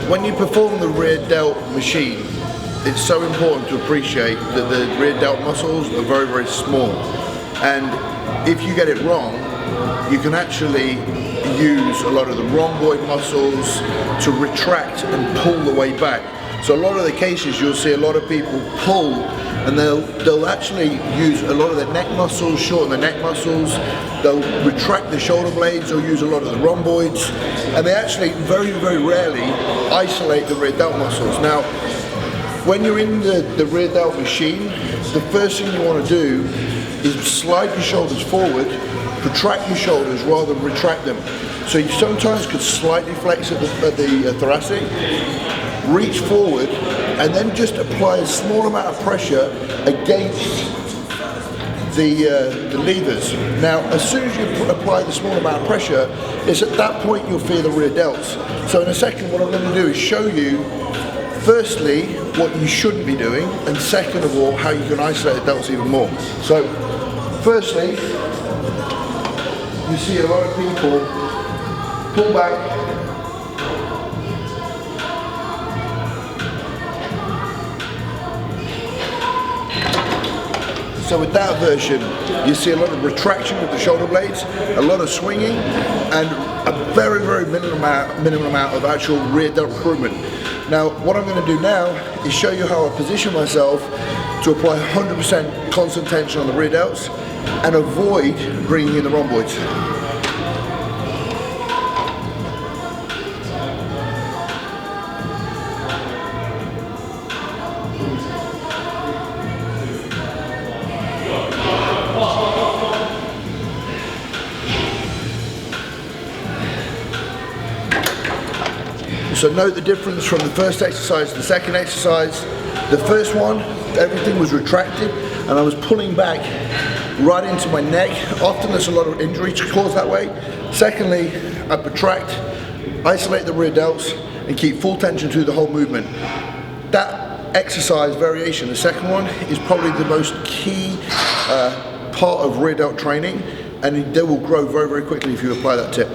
When you perform the rear delt machine, it's so important to appreciate that the rear delt muscles are very, very small. And if you get it wrong, you can actually use a lot of the rhomboid muscles to retract and pull the way back. So a lot of the cases you'll see a lot of people pull, and they'll actually use a lot of their neck muscles, shorten the neck muscles, they'll retract the shoulder blades, they'll use a lot of the rhomboids, and they actually very, very rarely isolate the rear delt muscles. Now, when you're in the rear delt machine, the first thing you want to do is slide your shoulders forward, protract your shoulders rather than retract them. So you sometimes could slightly flex at the thoracic, reach forward, and then just apply a small amount of pressure against the levers. Now, as soon as you apply the small amount of pressure, it's at that point you'll feel the rear delts. So in a second, what I'm going to do is show you, firstly, what you shouldn't be doing, and second of all, how you can isolate the delts even more. So, firstly, you see a lot of people pull back, so with that version, you see a lot of retraction of the shoulder blades, a lot of swinging, and a very, very minimum amount of actual rear delt improvement. Now, what I'm going to do now is show you how I position myself to apply 100% constant tension on the rear delts and avoid bringing in the rhomboids. So note the difference from the first exercise to the second exercise. The first one, everything was retracted and I was pulling back right into my neck. Often there's a lot of injury caused that way. Secondly, I protract, isolate the rear delts and keep full tension through the whole movement. That exercise variation, the second one, is probably the most key part of rear delt training, and they will grow very, very quickly if you apply that tip.